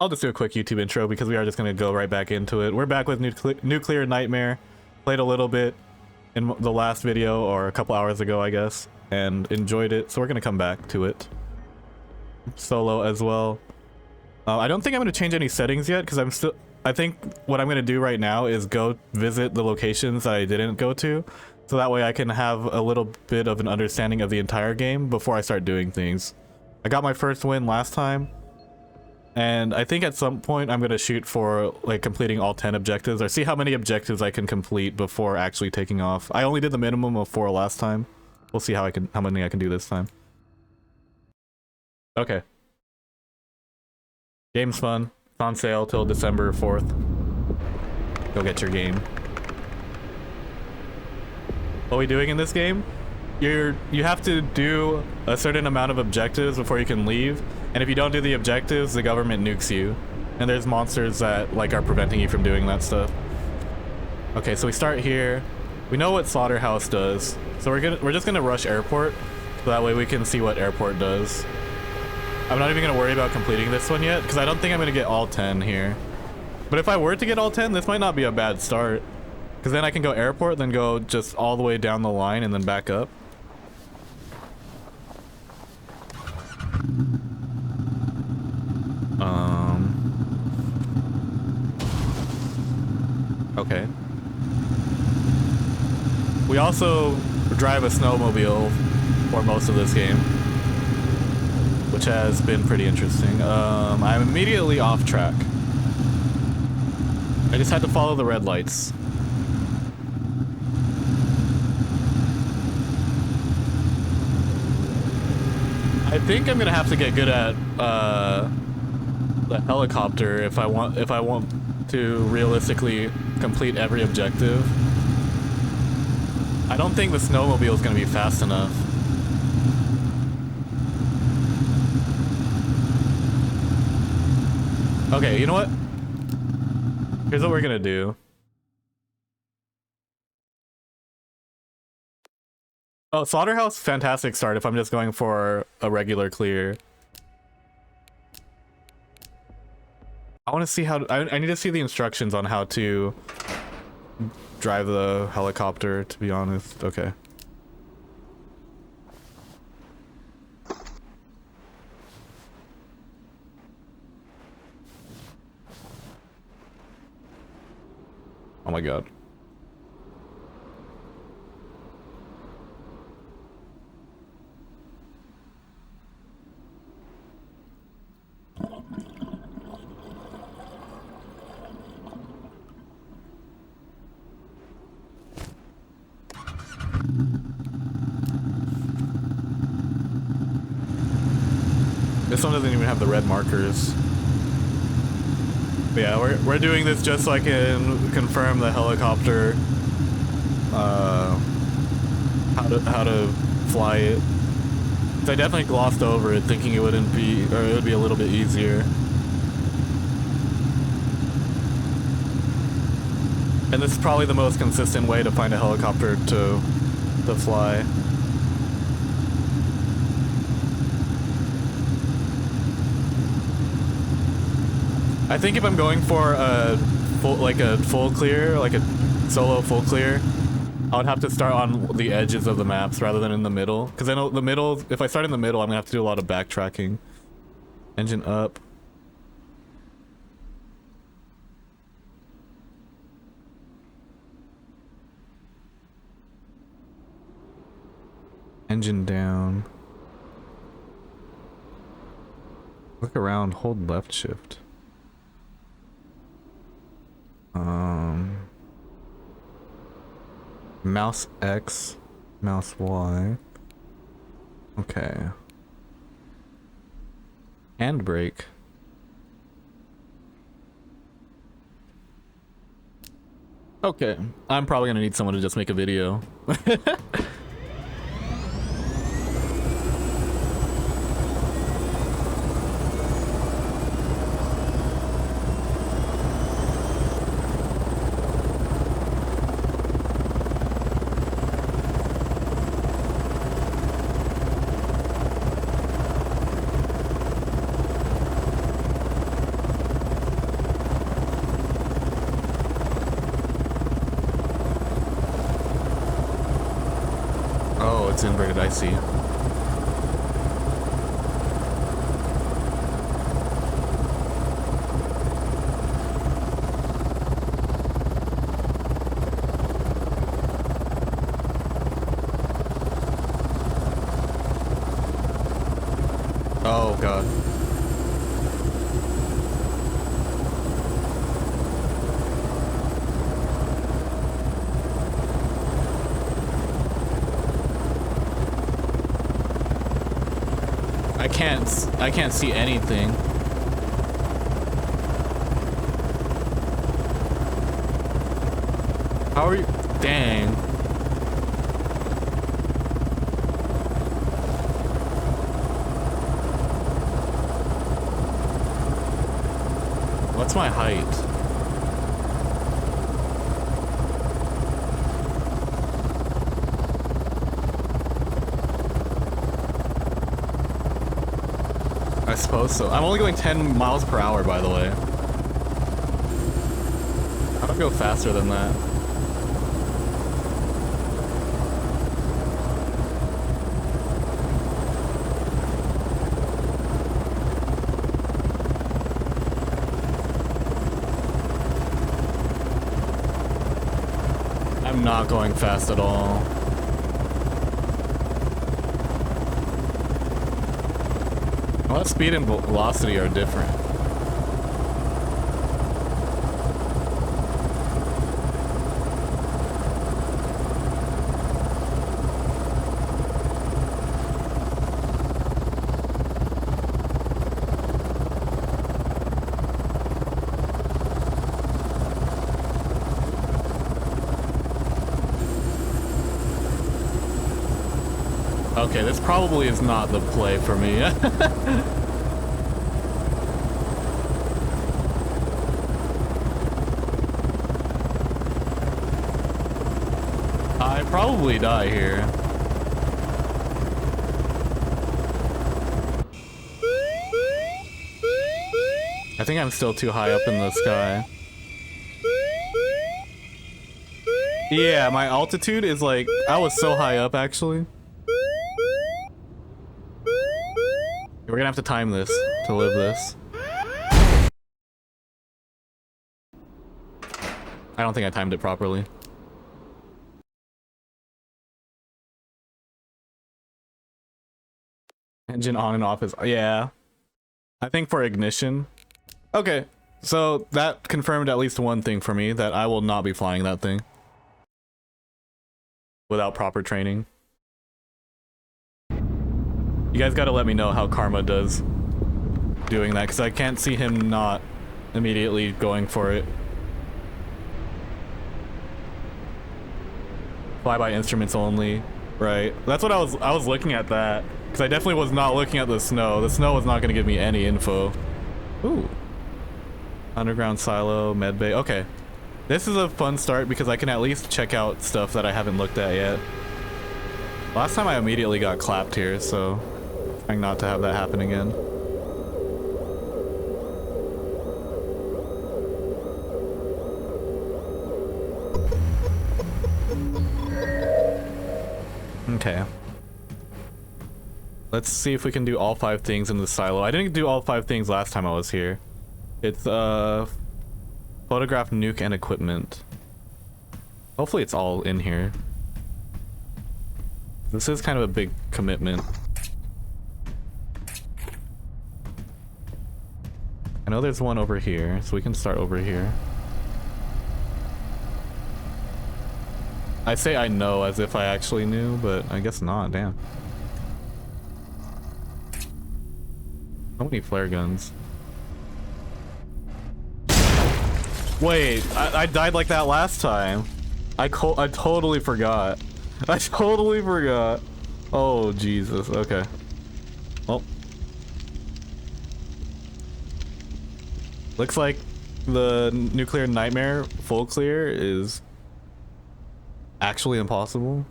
I'll just do a quick YouTube intro because we are just going to go right back into it. We're back with Nuclear Nightmare. Played a little bit in the last video, or a couple hours ago, I guess, and enjoyed it. So we're going to come back to it. Solo as well. I don't think I'm going to change any settings yet because I think what I'm going to do right now is go visit the locations that I didn't go to. So that way I can have a little bit of an understanding of the entire game before I start doing things. I got my first win last time. And I think at some point I'm going to shoot for like completing all 10 objectives, or see how many objectives I can complete before actually taking off. I only did the minimum of 4 last time. We'll see how many I can do this time. Okay. Game's fun. It's on sale till December 4th. Go get your game. What are we doing in this game? You have to do a certain amount of objectives before you can leave, and if you don't do the objectives, the government nukes you. And there's monsters that like are preventing you from doing that stuff. Okay, so we start here. We know what Slaughterhouse does, so we're just gonna rush Airport, so that way we can see what Airport does. I'm not even gonna worry about completing this one yet, because I don't think I'm gonna get all 10 here. But if I were to get all 10, this might not be a bad start, because then I can go Airport, then go just all the way down the line and then back up. Okay. We also drive a snowmobile for most of this game, which has been pretty interesting. I'm immediately off track. I just had to follow the red lights. I think I'm gonna have to get good at the helicopter if I want to realistically complete every objective. I don't think the snowmobile is gonna be fast enough. Okay, you know what? Here's what we're gonna do. Oh, Slaughterhouse, fantastic start if I'm just going for a regular clear. I want to see how I need to see the instructions on how to drive the helicopter, to be honest. Okay. Oh my god. This one doesn't even have the red markers. But yeah, we're doing this just so I can confirm the helicopter, how to fly it. So I definitely glossed over it, thinking it wouldn't be, or it would be a little bit easier. And this is probably the most consistent way to find a helicopter to fly. I think if I'm going for a full clear, like a solo full clear, I would have to start on the edges of the maps rather than in the middle. Because I know the middle, if I start in the middle, I'm gonna have to do a lot of backtracking. Engine up. Engine down. Look around, hold left shift. Mouse X, mouse Y. Okay. Handbrake. Okay, I'm probably gonna need someone to just make a video. it's inverted, I see. Oh god. I can't see anything. How are you? Dang. What's my height? I suppose so. I'm only going 10 miles per hour, by the way. I don't go faster than that. I'm not going fast at all. Well, speed and velocity are different. Okay, this probably is not the play for me. I probably die here. I think I'm still too high up in the sky. Yeah, my altitude is like, I was so high up actually. We're gonna have to time this to live this. I don't think I timed it properly. Engine on and off is, yeah. I think for ignition. Okay, so that confirmed at least one thing for me, that I will not be flying that thing without proper training. You guys gotta let me know how Karma does doing that, because I can't see him not immediately going for it. Fly by instruments only, right? That's what I was looking at that, because I definitely was not looking at the snow. The snow was not gonna give me any info. Ooh. Underground silo, medbay, okay. This is a fun start because I can at least check out stuff that I haven't looked at yet. Last time I immediately got clapped here, so trying not to have that happen again. Okay. Let's see if we can do all 5 things in the silo. I didn't do all 5 things last time I was here. It's photograph, nuke, and equipment. Hopefully it's all in here. This is kind of a big commitment. I know there's one over here, so we can start over here. I say I know as if I actually knew, but I guess not, damn. So many flare guns. Wait, I died like that last time. I totally forgot. I totally forgot. Oh, Jesus, okay. Well. Looks like the nuclear nightmare full clear is actually impossible.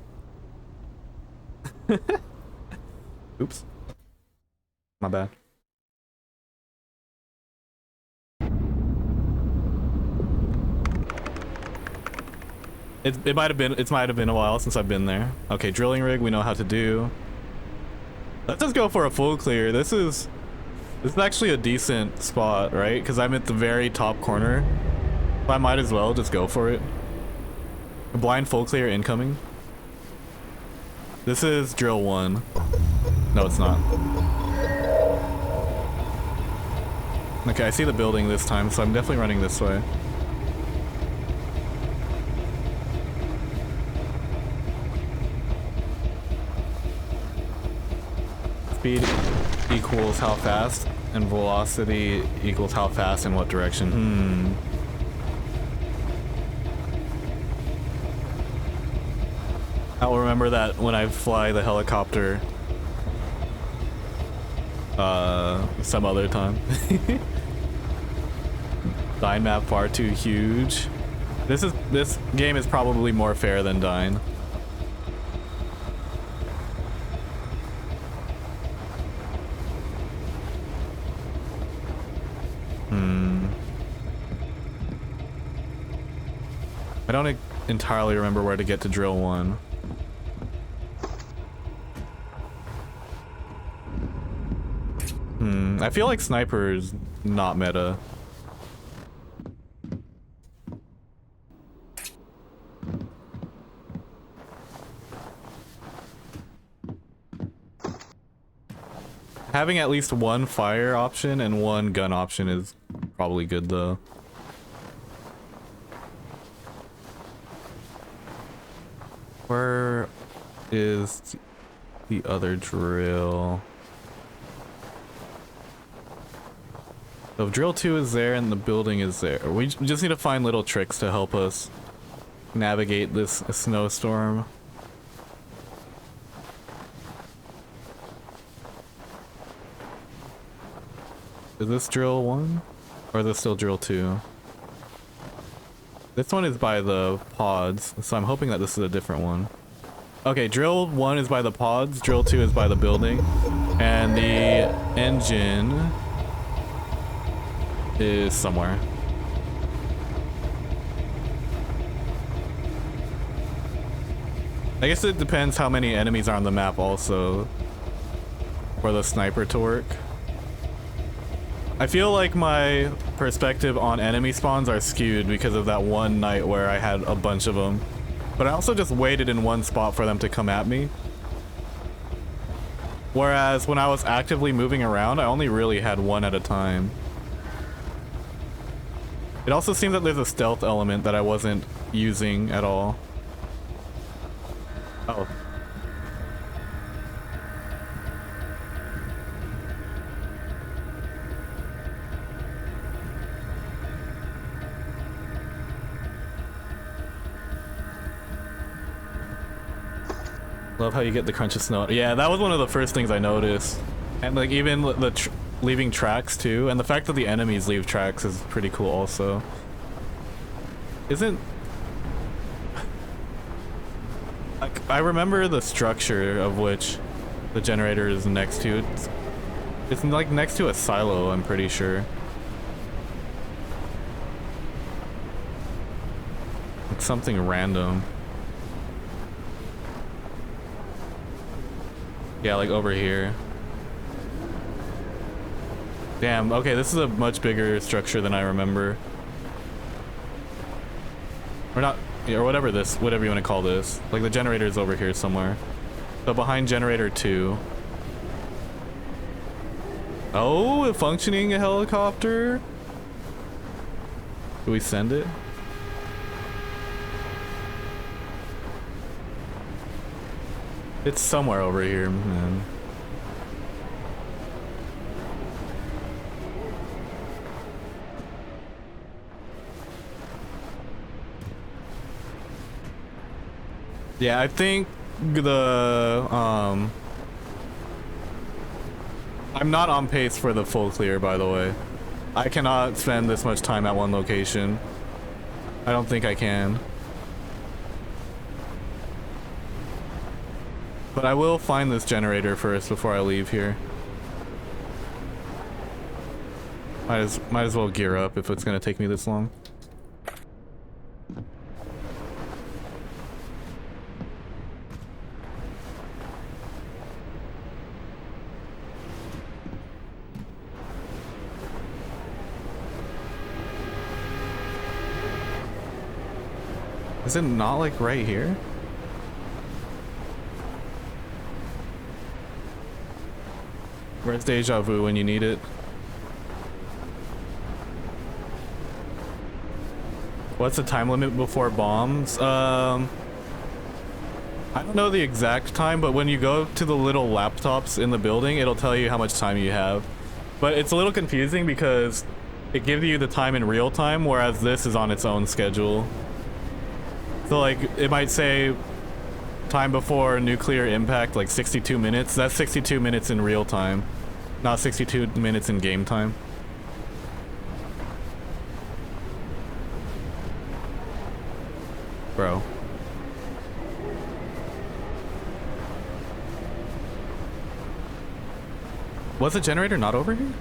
Oops. My bad. It might have been a while since I've been there. Okay, drilling rig we know how to do. Let's just go for a full clear. This is actually a decent spot, right? Because I'm at the very top corner. So I might as well just go for it. A blind full clear incoming. This is drill 1. No, it's not. Okay, I see the building this time, so I'm definitely running this way. Speed equals how fast, and velocity equals how fast in what direction. I'll remember that when I fly the helicopter some other time. Dine map far too huge. This game is probably more fair than Dine. I don't entirely remember where to get to drill 1. I feel like sniper is not meta. Having at least one fire option and one gun option is probably good though. Where is the other drill? So drill 2 is there and the building is there. We just need to find little tricks to help us navigate this snowstorm. Is this drill 1? Or is this still drill 2? This one is by the pods, so I'm hoping that this is a different one. Okay, drill 1 is by the pods, drill 2 is by the building, and the engine is somewhere. I guess it depends how many enemies are on the map also for the sniper to work. I feel like my perspective on enemy spawns are skewed because of that one night where I had a bunch of them. But I also just waited in one spot for them to come at me. Whereas when I was actively moving around, I only really had one at a time. It also seems that there's a stealth element that I wasn't using at all. Oh. Love how you get the crunch of snow. Yeah, that was one of the first things I noticed. And like even the leaving tracks too, and the fact that the enemies leave tracks is pretty cool also. Isn't... Like, I remember the structure of which the generator is next to. It's like next to a silo, I'm pretty sure. It's something random. Yeah, like over here. Damn, okay, this is a much bigger structure than I remember. Or not, or whatever you want to call this. Like the generator is over here somewhere. So behind generator 2. Oh, a functioning helicopter. Do we send it? It's somewhere over here, man. Yeah, I think the I'm not on pace for the full clear, by the way. I cannot spend this much time at one location. I don't think I can. But I will find this generator first before I leave here. Might as well gear up if it's gonna take me this long. Is it not like right here? Where's Deja Vu when you need it? What's the time limit before bombs? I don't know the exact time, but when you go to the little laptops in the building, it'll tell you how much time you have. But it's a little confusing because it gives you the time in real time, whereas this is on its own schedule. So like, it might say time before nuclear impact, like 62 minutes. That's 62 minutes in real time, not 62 minutes in game time. Bro. Was the generator not over here?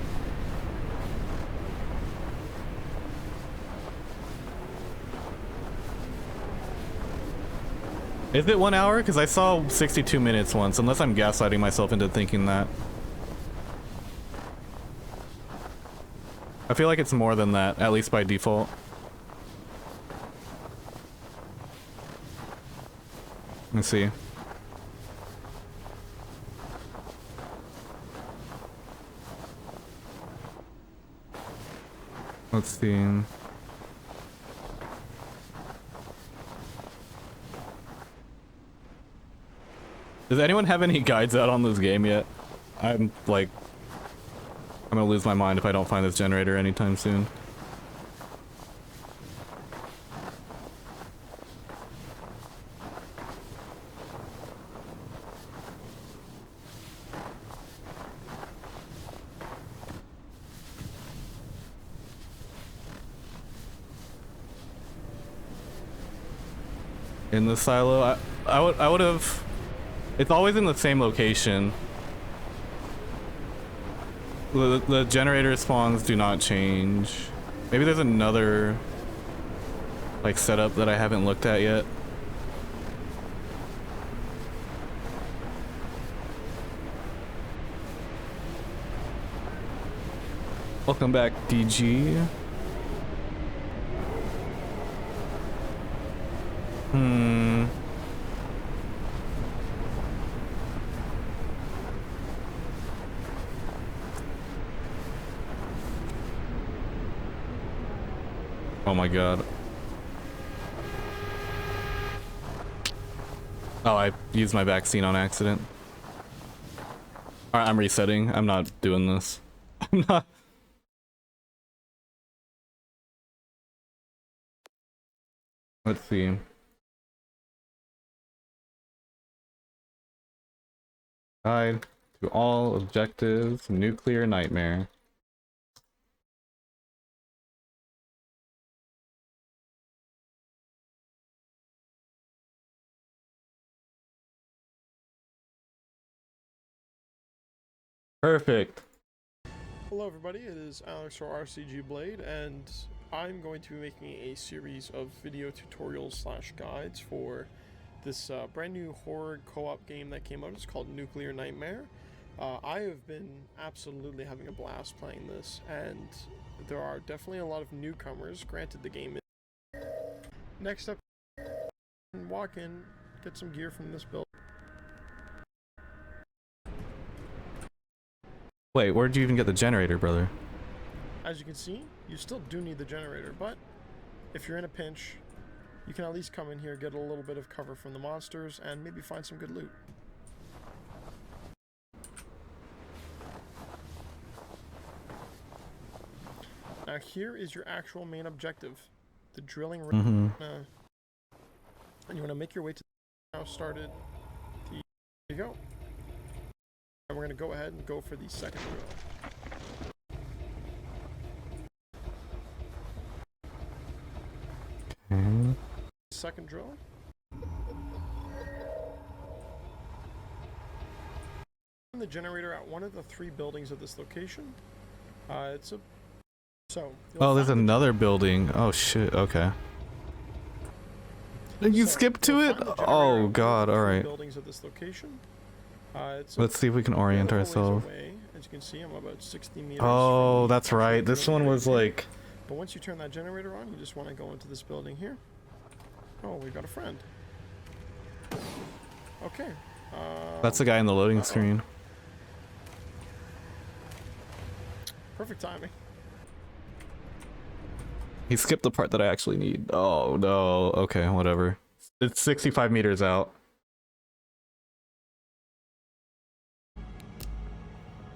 Is it 1 hour? Because I saw 62 minutes once, unless I'm gaslighting myself into thinking that. I feel like it's more than that, at least by default. Let's see. Let's see. Does anyone have any guides out on this game yet? I'm like, I'm gonna lose my mind if I don't find this generator anytime soon. In the silo, I would have. It's always in the same location. The generator spawns do not change. Maybe there's another like setup that I haven't looked at yet. Welcome back, DG. Oh my god. Oh, I used my vaccine on accident. Alright, I'm resetting. I'm not doing this. I'm not. Let's see. Tied to all objectives, nuclear nightmare. Perfect. Hello everybody, it is Alex for RCG Blade, and I'm going to be making a series of video tutorials slash guides for this brand new horror co-op game that came out. It's called Nuclear Nightmare. I have been absolutely having a blast playing this, and there are definitely a lot of newcomers. Granted, the game is... Next up, walk in, get some gear from this build. Wait, where'd you even get the generator, brother? As you can see, you still do need the generator, but if you're in a pinch, you can at least come in here, get a little bit of cover from the monsters, and maybe find some good loot. Now here is your actual main objective, the drilling rig. And you want to make your way to the house started. There you go. And we're going to go ahead and go for the second drill. Second drill. The generator at one of the 3 buildings of this location. It's a... So... Oh, there's another building. Oh shit, okay. You skipped to it? Oh god, alright. Buildings of this location. Let's see if we can orient ourselves. As you can see, I'm about 60 meters. Oh, that's right. This one was like... But once you turn that generator on, you just want to go into this building here. Oh, we got a friend. Okay. That's the guy in the loading screen. Perfect timing. He skipped the part that I actually need. Oh no. Okay, whatever. It's 65 meters out.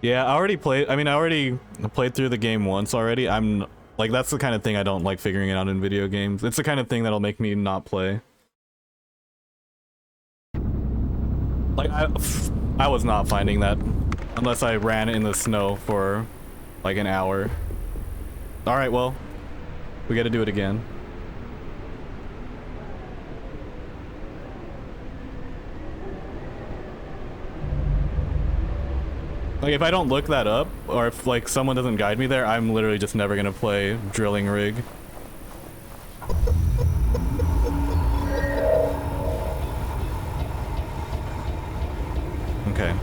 Yeah, I already played. I mean, I already played through the game once already. I'm like, that's the kind of thing I don't like figuring it out in video games. It's the kind of thing that'll make me not play. Like, I was not finding that unless I ran in the snow for like an hour. All right, well, we got to do it again. Like, if I don't look that up, or if like someone doesn't guide me there, I'm literally just never gonna play Drilling Rig. Okay.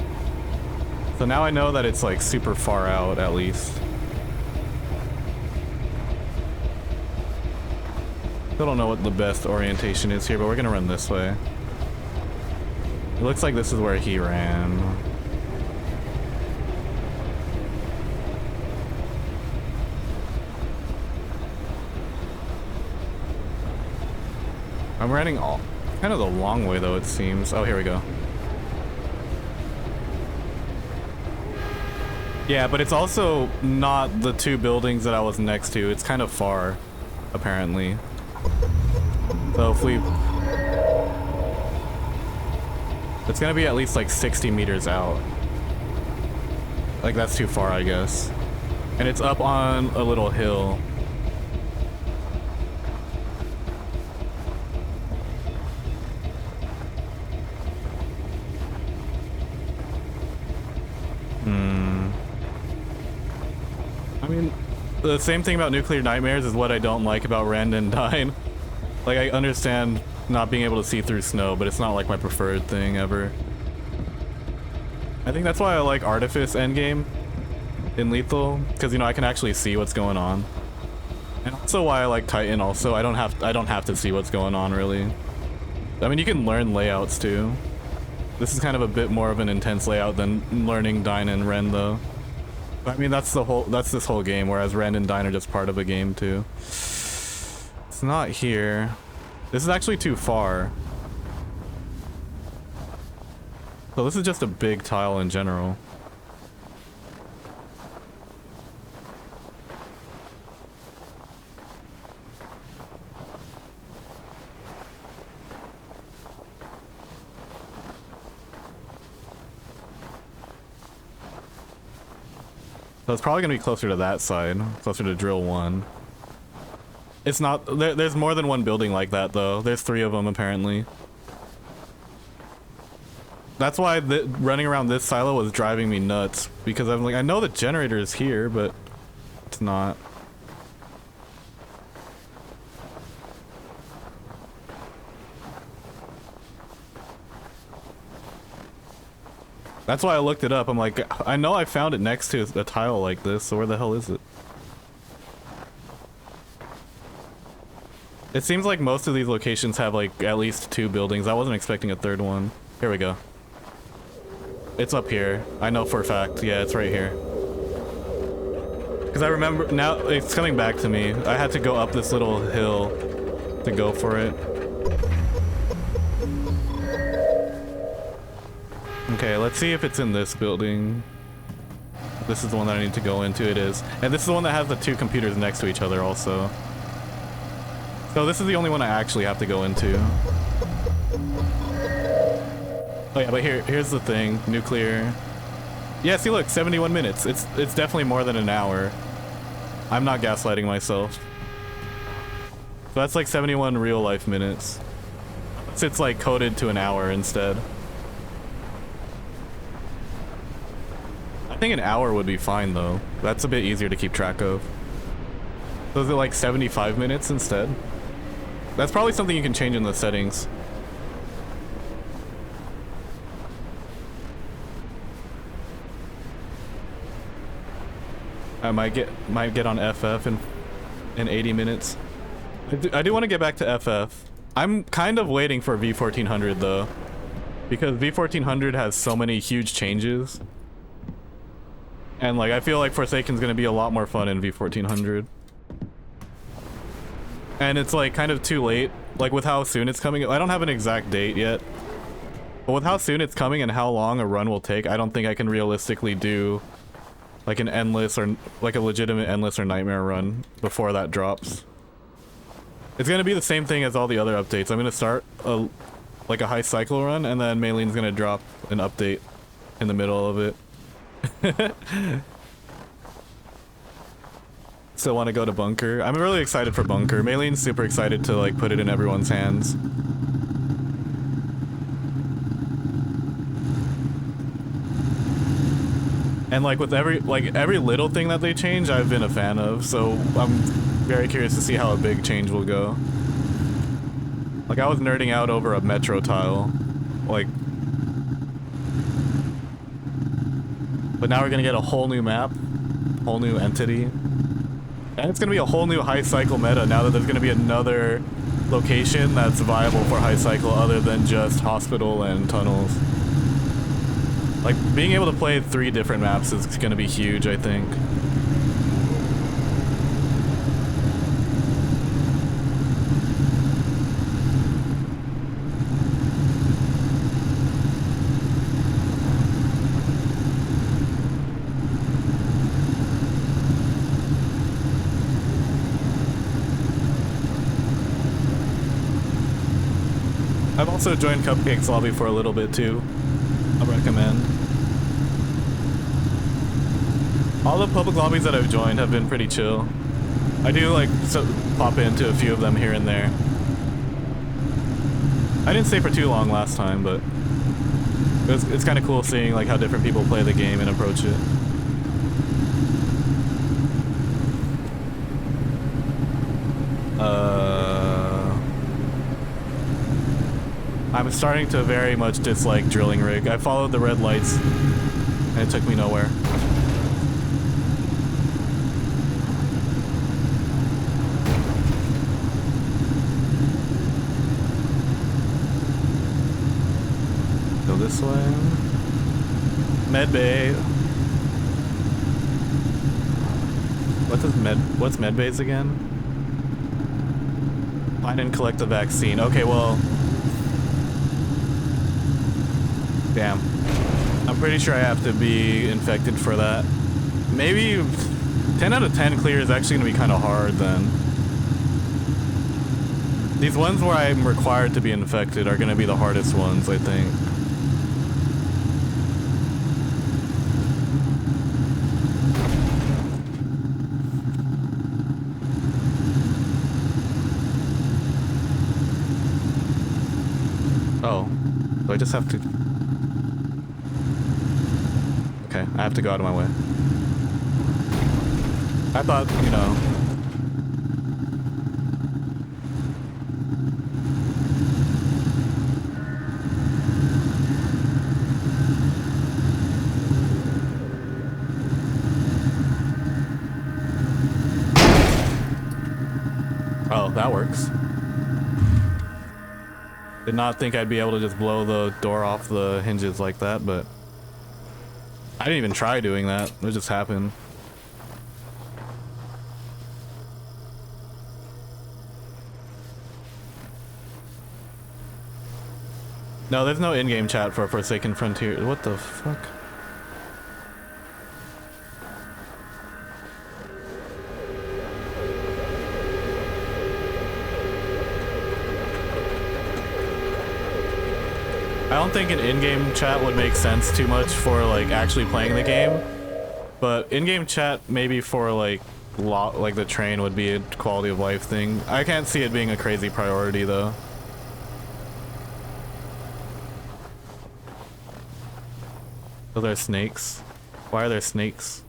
So now I know that it's like super far out, at least. Still don't know what the best orientation is here, but we're gonna run this way. It looks like this is where he ran. I'm running all kind of the long way though, it seems. Oh, here we go. Yeah, but it's also not the two buildings that I was next to. It's kind of far, apparently. So if we... It's gonna be at least like 60 meters out. Like, that's too far, I guess. And it's up on a little hill. I mean, the same thing about Nuclear Nightmares is what I don't like about Rend and Dine. Like, I understand not being able to see through snow, but it's not like my preferred thing ever. I think that's why I like Artifice Endgame in Lethal, because, you know, I can actually see what's going on. And also why I like Titan also, I don't have to see what's going on, really. I mean, you can learn layouts too. This is kind of a bit more of an intense layout than learning Dine and Rend, though. I mean, that's this whole game, whereas Rend and Dine are just part of a game too. It's not here. This is actually too far. So this is just a big tile in general. So it's probably gonna be closer to that side, closer to drill 1. It's not, there's more than one building like that though. There's 3 of them apparently. That's why running around this silo was driving me nuts, because I'm like, I know the generator is here, but it's not. That's why I looked it up. I'm like, I know I found it next to a tile like this, so where the hell is it? It seems like most of these locations have like at least 2 buildings. I wasn't expecting a 3rd one. Here we go. It's up here. I know for a fact. Yeah, it's right here. Because I remember, now it's coming back to me. I had to go up this little hill to go for it. Okay, let's see if it's in this building. This is the one that I need to go into. It is. And this is the one that has the 2 computers next to each other also. So this is the only one I actually have to go into. Oh yeah, but here's the thing. Nuclear. Yeah, see look, 71 minutes. It's definitely more than an hour. I'm not gaslighting myself. So that's like 71 real life minutes. So it's like coded to an hour instead. I think an hour would be fine though. That's a bit easier to keep track of. So is it like 75 minutes instead? That's probably something you can change in the settings. I might get on FF in 80 minutes. I do want to get back to FF. I'm kind of waiting for V1400 though, because V1400 has so many huge changes. And like, I feel like Forsaken's gonna be a lot more fun in V1400. And it's like kind of too late, like with how soon it's coming. I don't have an exact date yet, but with how soon it's coming and how long a run will take, I don't think I can realistically do like an endless or like a legitimate endless or nightmare run before that drops. It's gonna be the same thing as all the other updates. I'm gonna start like a high cycle run, and then Maylene's gonna drop an update in the middle of it. Still want to go to Bunker. I'm really excited for Bunker. Maylene's super excited to like put it in everyone's hands. And like with every little thing that they change, I've been a fan of. So I'm very curious to see how a big change will go. Like I was nerding out over a metro tile, like. But now we're gonna get a whole new map, whole new entity. And it's gonna be a whole new high cycle meta now that there's gonna be another location that's viable for high cycle other than just hospital and tunnels. Like being able to play 3 different maps is gonna be huge, I think. I've also joined Cupcake's lobby for a little bit too. I recommend. All the public lobbies that I've joined have been pretty chill. I do like pop into a few of them here and there. I didn't stay for too long last time, but it's kind of cool seeing like how different people play the game and approach it. I'm starting to very much dislike drilling rig. I followed the red lights and it took me nowhere. Go this way. Medbay. What's medbays again? Find and collect the vaccine. Okay, well. Damn. I'm pretty sure I have to be infected for that. Maybe 10 out of 10 clear is actually gonna be kind of hard then. These ones where I'm required to be infected are gonna be the hardest ones, I think. Oh. Do I just have to... Okay, I have to go out of my way. I thought, you know... Oh, that works. Did not think I'd be able to just blow the door off the hinges like that, but... I didn't even try doing that. It just happened. No, there's no in-game chat for Forsaken Frontier. What the fuck? I don't think an in-game chat would make sense too much for like actually playing the game, but in-game chat maybe for like the train would be a quality of life thing. I can't see it being a crazy priority though. So there's snakes. Why are there snakes?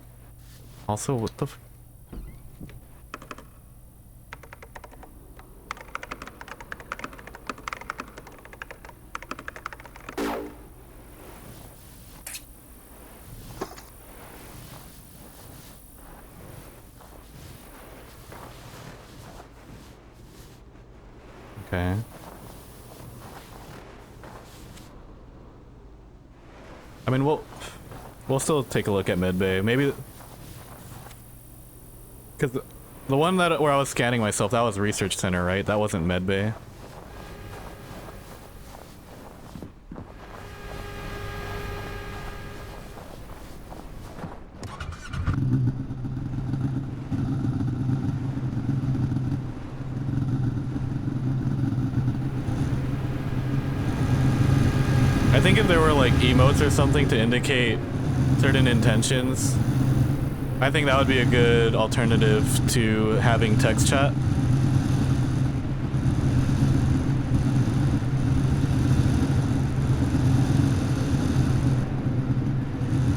Also, what the f- Okay. I mean, we'll still take a look at medbay. Maybe because the one that where I was scanning myself, that was research center, right? That wasn't medbay. I think if there were like emotes or something to indicate certain intentions, I think that would be a good alternative to having text chat.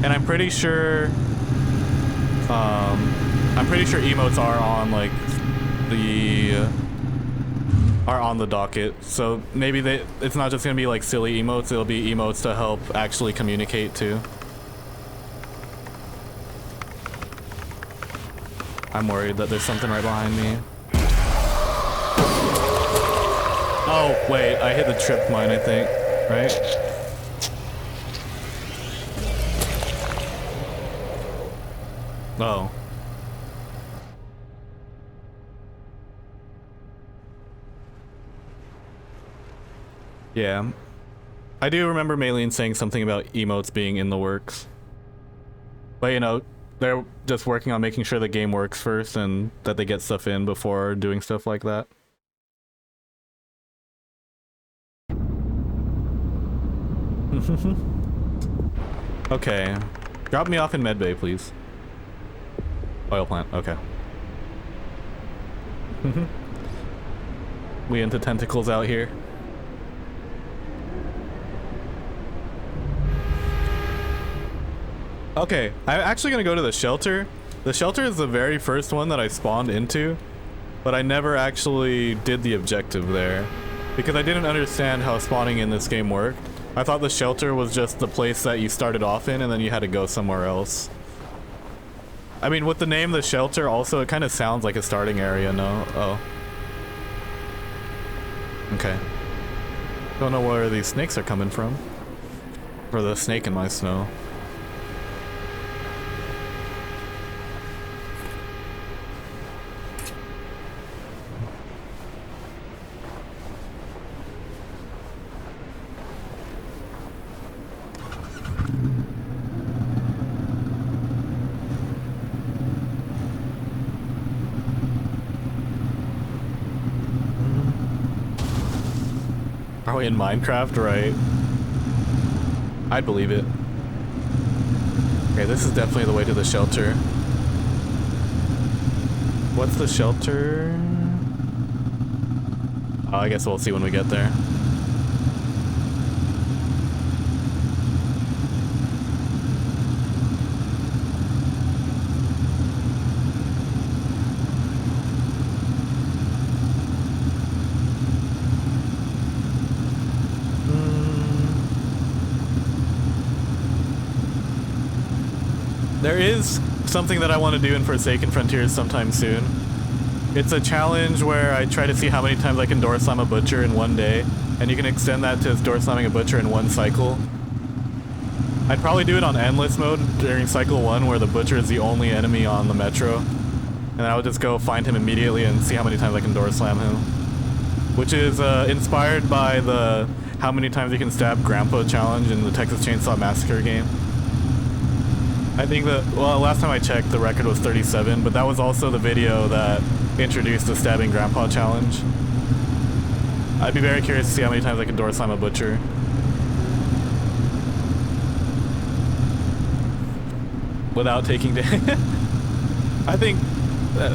And I'm pretty sure emotes are on like on the docket, so maybe it's not just gonna be like silly emotes, it'll be emotes to help actually communicate too. I'm worried that there's something right behind me. Oh wait, I hit the trip mine, I think, right? Oh. Yeah. I do remember Maylene saying something about emotes being in the works. But you know, they're just working on making sure the game works first and that they get stuff in before doing stuff like that. Okay. Drop me off in medbay, please. Oil plant, okay. We into tentacles out here. Okay, I'm actually gonna go to the shelter. The shelter is the very first one that I spawned into, but I never actually did the objective there because I didn't understand how spawning in this game worked. I thought the shelter was just the place that you started off in and then you had to go somewhere else. I mean, with the name the shelter also, it kind of sounds like a starting area, no? Oh. Okay. Don't know where these snakes are coming from. Or the snake in my snow. Are we in Minecraft? Right. I'd believe it. Okay, this is definitely the way to the shelter. What's the shelter? Oh, I guess we'll see when we get there. There is something that I want to do in Forsaken Frontiers sometime soon. It's a challenge where I try to see how many times I can door slam a butcher in one day, and you can extend that to door slamming a butcher in one cycle. I'd probably do it on endless mode during cycle 1 where the butcher is the only enemy on the metro, and I would just go find him immediately and see how many times I can door slam him. Which is inspired by the how many times you can stab Grandpa challenge in the Texas Chainsaw Massacre game. I think that, well, last time I checked, the record was 37, but that was also the video that introduced the stabbing grandpa challenge. I'd be very curious to see how many times I can door slam a butcher. Without taking damage. I think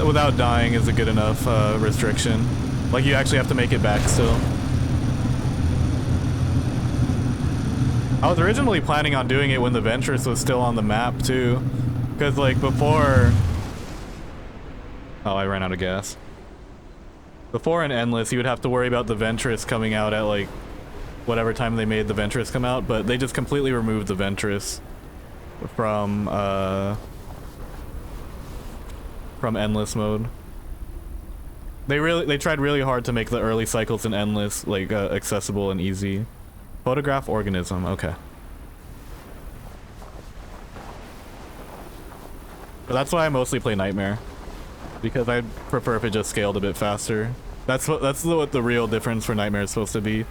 without dying is a good enough restriction. Like, you actually have to make it back still. I was originally planning on doing it when the Ventress was still on the map too, because like before... Oh, I ran out of gas. Before in Endless, you would have to worry about the Ventress coming out at like whatever time they made the Ventress come out, but they just completely removed the Ventress from Endless mode. They tried really hard to make the early cycles in Endless like accessible and easy. Photograph organism, okay. But that's why I mostly play Nightmare, because I prefer if it just scaled a bit faster. That's what the real difference for Nightmare is supposed to be.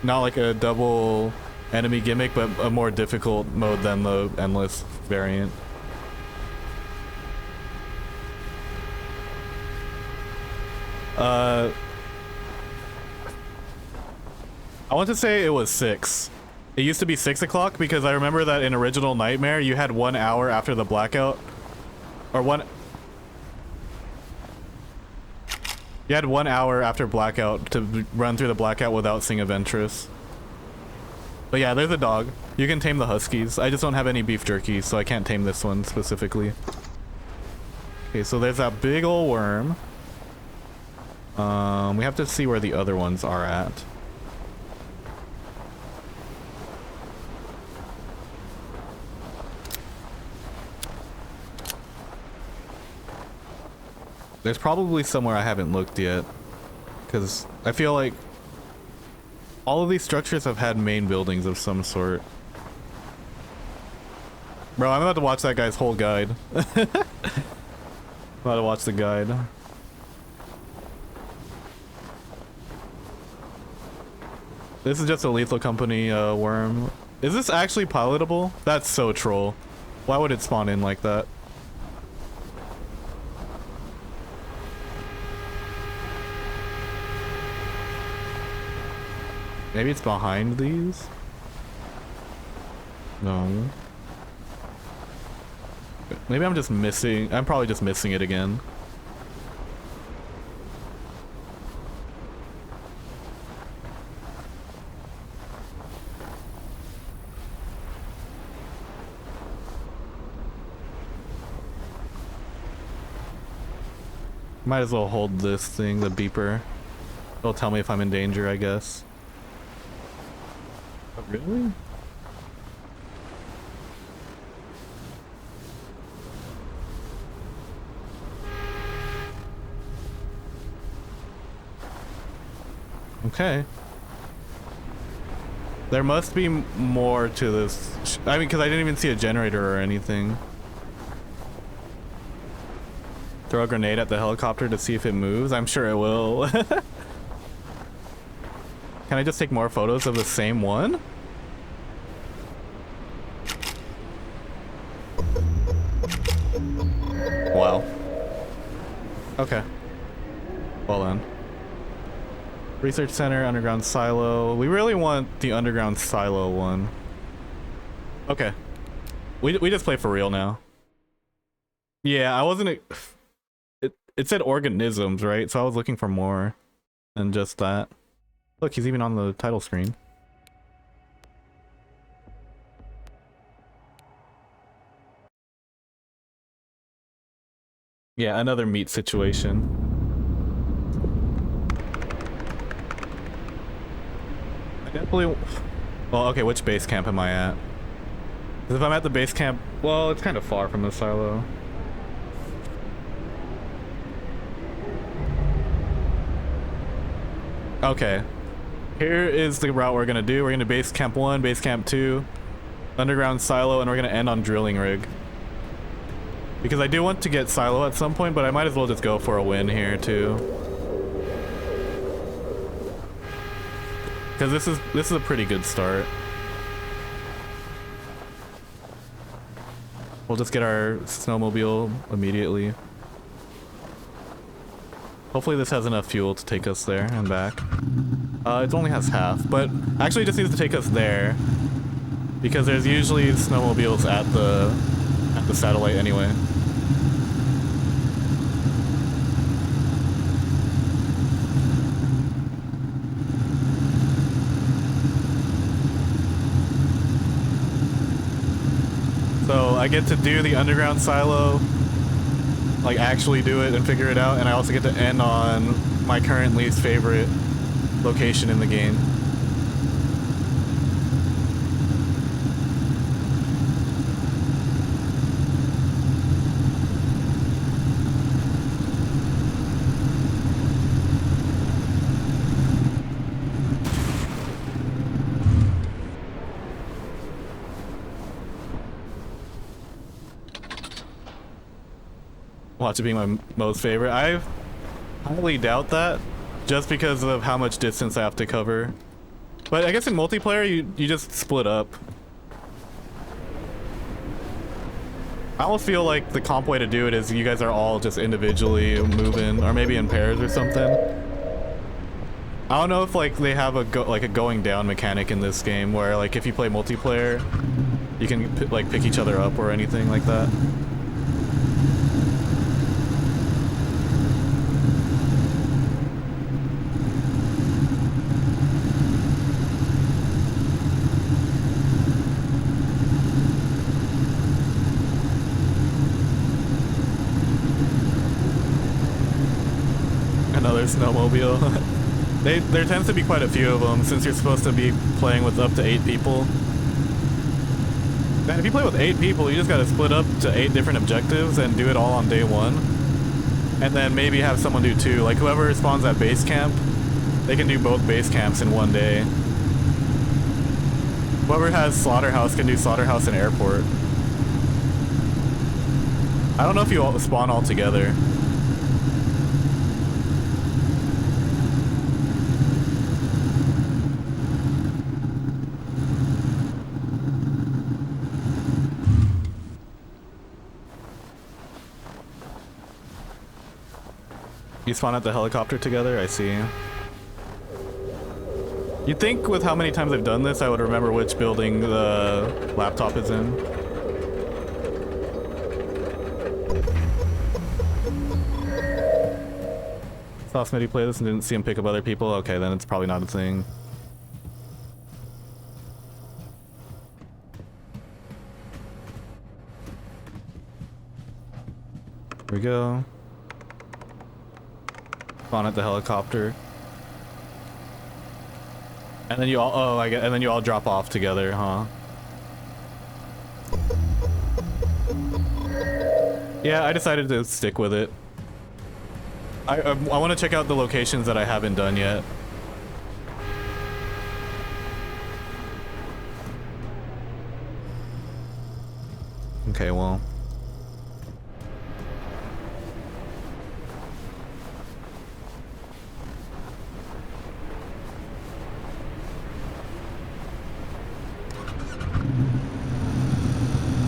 Not like a double enemy gimmick, but a more difficult mode than the endless variant. I want to say it was 6. It used to be 6 o'clock because I remember that in original Nightmare you had 1 hour after the blackout, or you had 1 hour after blackout to run through the blackout without seeing a Ventress. But yeah, there's a dog. You can tame the Huskies. I just don't have any beef jerky, so I can't tame this one specifically. Okay, so there's that big ol' worm. We have to see where the other ones are at. There's probably somewhere I haven't looked yet, because I feel like all of these structures have had main buildings of some sort. Bro, I'm about to watch that guy's whole guide. I'm about to watch the guide. This is just a Lethal Company worm. Is this actually pilotable? That's so troll. Why would it spawn in like that? Maybe it's behind these? No. Maybe I'm just missing. I'm probably just missing it again. Might as well hold this thing, the beeper. It'll tell me if I'm in danger, I guess. Oh, really? Okay. There must be more to this. I mean, because I didn't even see a generator or anything. Throw a grenade at the helicopter to see if it moves. I'm sure it will. Can I just take more photos of the same one? Wow. Okay. Well then. Research center, underground silo. We really want the underground silo one. Okay. We just play for real now. Yeah, I wasn't... It said organisms, right? So I was looking for more than just that. Look, he's even on the title screen. Yeah, another meat situation. I definitely... Well, okay, which base camp am I at? Because if I'm at the base camp... Well, it's kind of far from the silo. Okay. Here is the route we're gonna do. We're gonna base camp 1, base camp 2, underground silo, and we're gonna end on drilling rig. Because I do want to get silo at some point, but I might as well just go for a win here too. Because this is a pretty good start. We'll just get our snowmobile immediately. Hopefully this has enough fuel to take us there and back. It only has half, but actually it just needs to take us there. Because there's usually snowmobiles at the satellite anyway. So I get to do the underground silo, like actually do it and figure it out, and I also get to end on my current least favorite location in the game. watch it being my most favorite. I highly doubt that, just because of how much distance I have to cover. But I guess in multiplayer, you just split up. I almost feel like the comp way to do it is you guys are all just individually moving, or maybe in pairs or something. I don't know if like they have a going down mechanic in this game where like if you play multiplayer, you can like pick each other up or anything like that. Another snowmobile. There tends to be quite a few of them since you're supposed to be playing with up to 8 people. Man, if you play with 8 people, you just gotta split up to 8 different objectives and do it all on day 1. And then maybe have someone do 2. Like whoever spawns at base camp, they can do both base camps in one day. Whoever has Slaughterhouse can do Slaughterhouse and Airport. I don't know if you all spawn all together. You spawn at the helicopter together? I see. You'd think with how many times I've done this, I would remember which building the laptop is in. Saw Smitty play this and didn't see him pick up other people? Okay, then it's probably not a thing. Here we go. Spawn at the helicopter. And then you all, and then you all drop off together, huh? Yeah, I decided to stick with it. I want to check out the locations that I haven't done yet. Okay, well.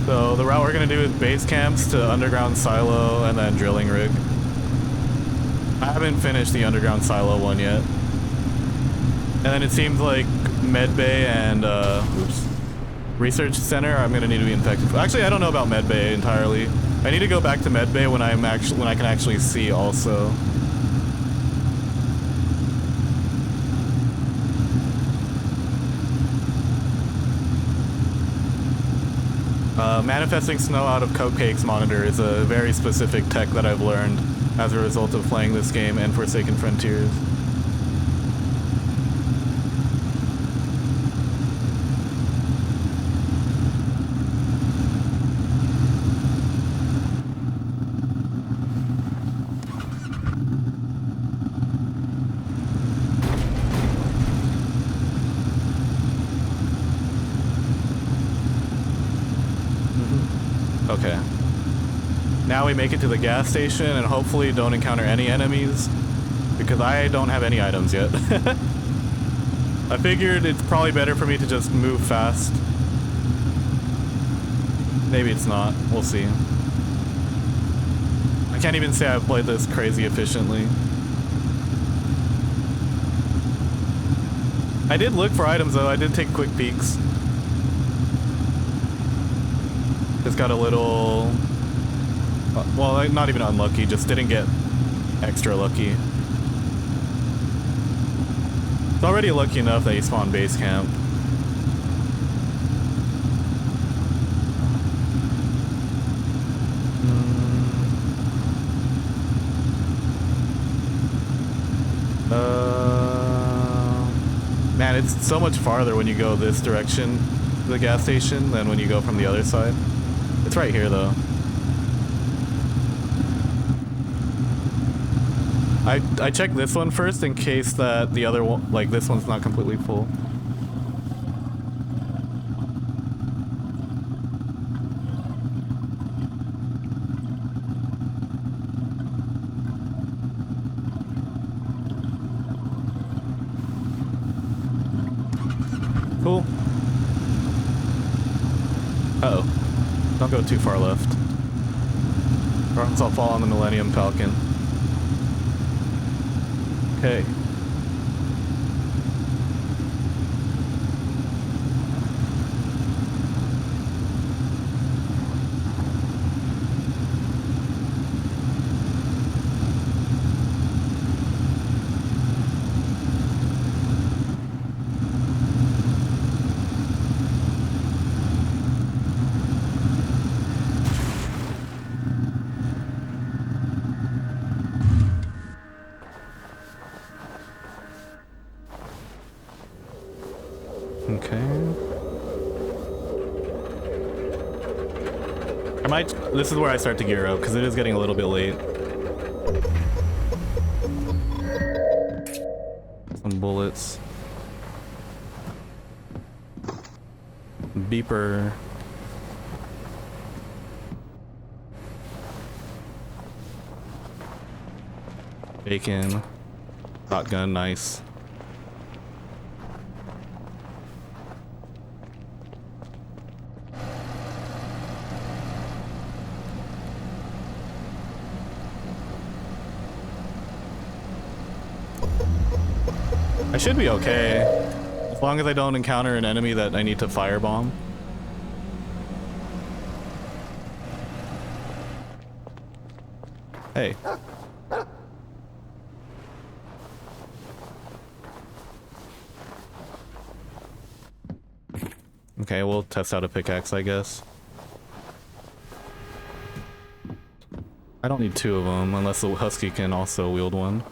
So the route we're gonna do is base camps to underground silo and then drilling rig. I haven't finished the underground silo one yet. And then it seems like medbay and research center I'm gonna need to be infected. Actually, I don't know about medbay entirely. I need to go back to medbay when I can actually see also. Manifesting snow out of Cupcake's monitor is a very specific tech that I've learned as a result of playing this game and Forsaken Frontiers. Okay. Now we make it to the gas station and hopefully don't encounter any enemies because I don't have any items yet. I figured it's probably better for me to just move fast. Maybe it's not. We'll see. I can't even say I've played this crazy efficiently. I did look for items though. I did take quick peeks. Just got a little, well, not even unlucky, just didn't get extra lucky. It's already lucky enough that you spawn base camp. Man, it's so much farther when you go this direction to the gas station than when you go from the other side. It's right here, though. I checked this one first in case that the other one, like this one's not completely full. Cool. Uh-oh. Don't go too far left. Or else I'll fall on the Millennium Falcon. Okay. Okay. This is where I start to gear up, because it is getting a little bit late. Some bullets. Beeper. Bacon. Shotgun, nice. I should be okay, as long as I don't encounter an enemy that I need to firebomb. Hey. Okay, we'll test out a pickaxe, I guess. I don't need two of them, unless the Husky can also wield one.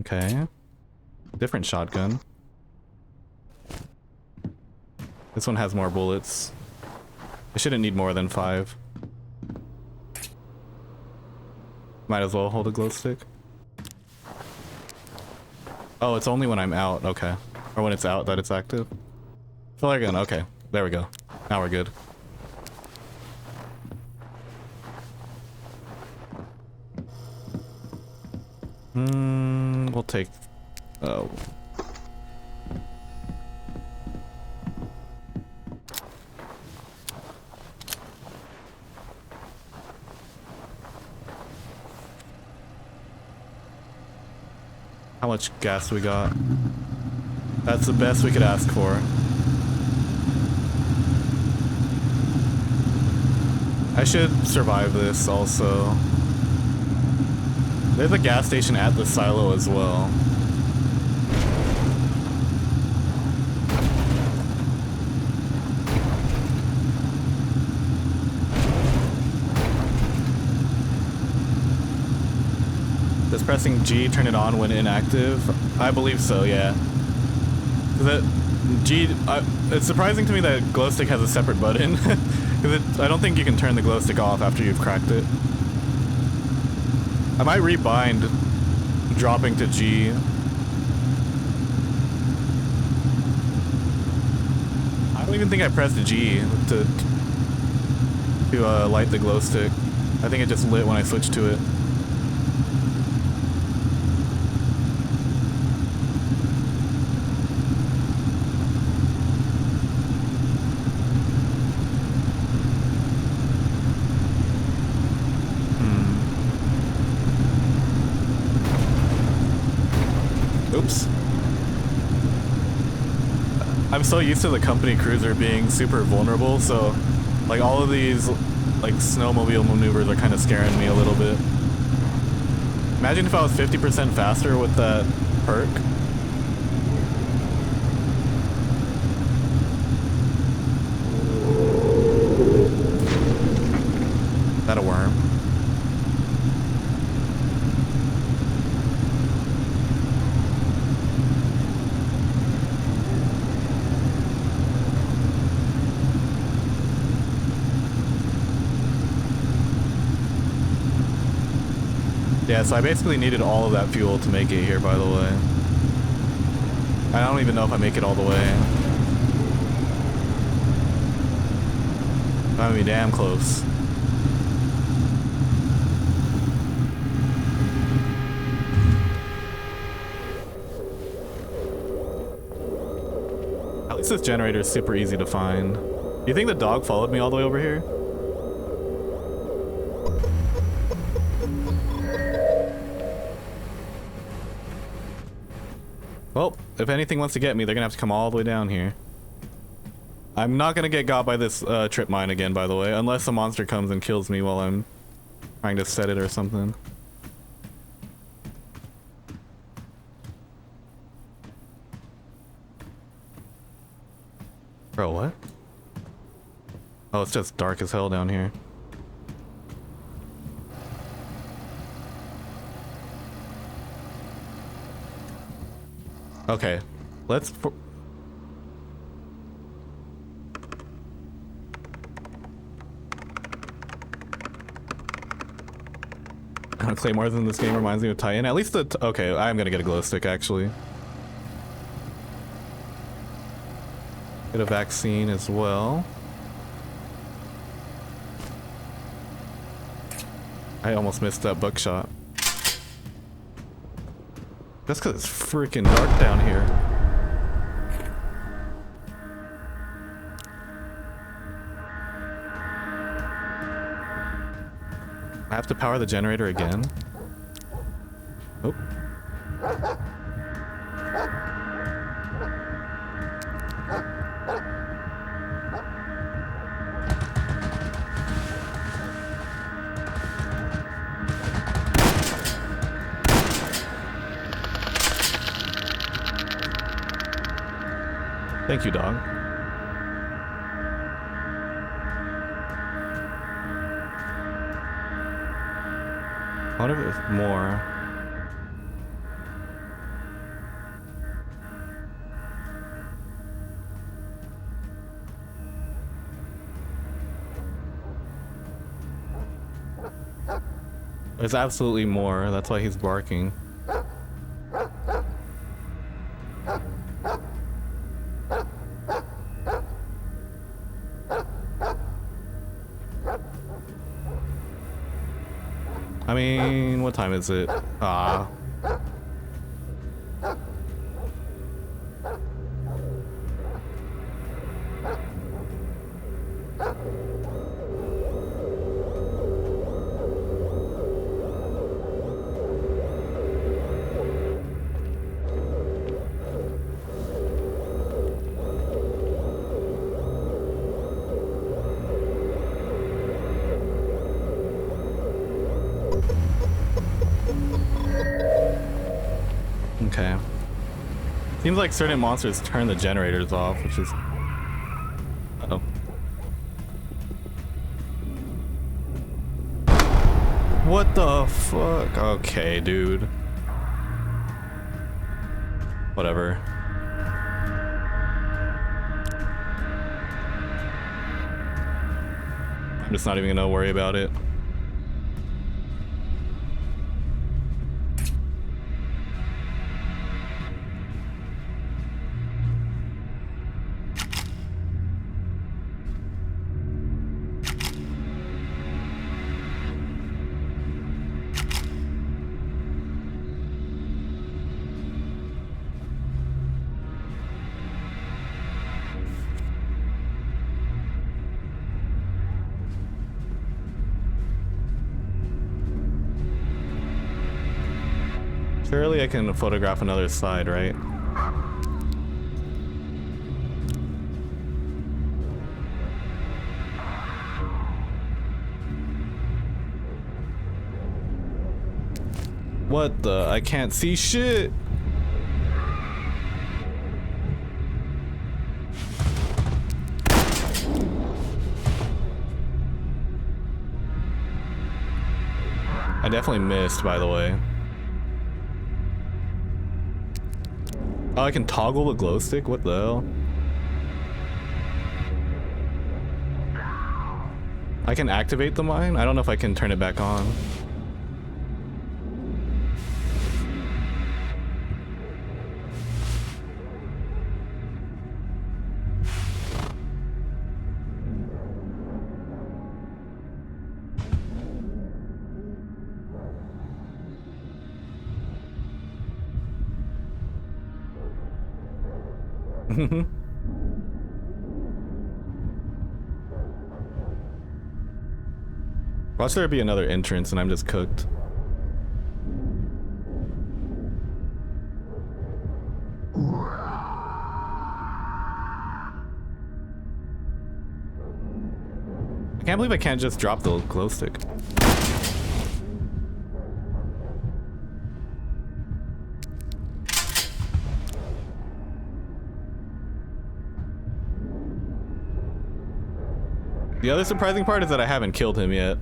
Okay. Different shotgun. This one has more bullets. I shouldn't need more than 5. Might as well hold a glow stick. Oh, it's only when I'm out, okay. Or when it's out that it's active. Flare gun, okay. There we go. Now we're good. We'll take... Oh. How much gas we got? That's the best we could ask for. I should survive this also. There's a gas station at the silo as well. Does pressing G turn it on when inactive? I believe so, yeah. It's surprising to me that glow stick has a separate button. Because I don't think you can turn the glow stick off after you've cracked it. I might rebind dropping to G. I don't even think I pressed G to light the glow stick. I think it just lit when I switched to it. Oops. I'm so used to the company cruiser being super vulnerable, so like all of these like snowmobile maneuvers are kind of scaring me a little bit. Imagine if I was 50% faster with that perk. Is that a worm? Yeah, so I basically needed all of that fuel to make it here, by the way. I don't even know if I make it all the way. I'm gonna be damn close. Since this generator is super easy to find. You think the dog followed me all the way over here? Well, if anything wants to get me, they're gonna have to come all the way down here. I'm not gonna get got by this trip mine again, by the way, unless a monster comes and kills me while I'm trying to set it or something. Bro, what? Oh, it's just dark as hell down here. Okay, let's... Claymores in this game reminds me of Titan. At least the... okay, I'm gonna get a glow stick, actually. Get a vaccine as well. I almost missed that buckshot. That's because it's freaking dark down here. I have to power the generator again. Oh. Thank you, dog. What if it's more? There's absolutely more. That's why he's barking. I mean, what time is it? Ah. Okay. Seems like certain monsters turn the generators off, which is... Uh-oh. What the fuck? Okay, dude. Whatever. I'm just not even gonna worry about it. Surely I can photograph another side, right? What the? I can't see shit! I definitely missed, by the way. Oh, I can toggle the glow stick? What the hell? I can activate the mine? I don't know if I can turn it back on. Watch there be another entrance and I'm just cooked. I can't believe I can't just drop the glow stick. The other surprising part is that I haven't killed him yet.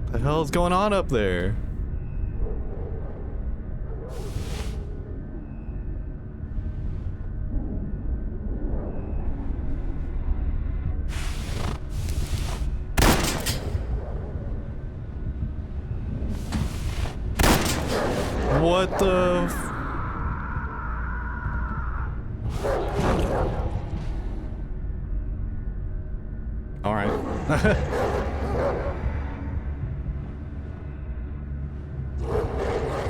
What the hell's going on up there? What the all right.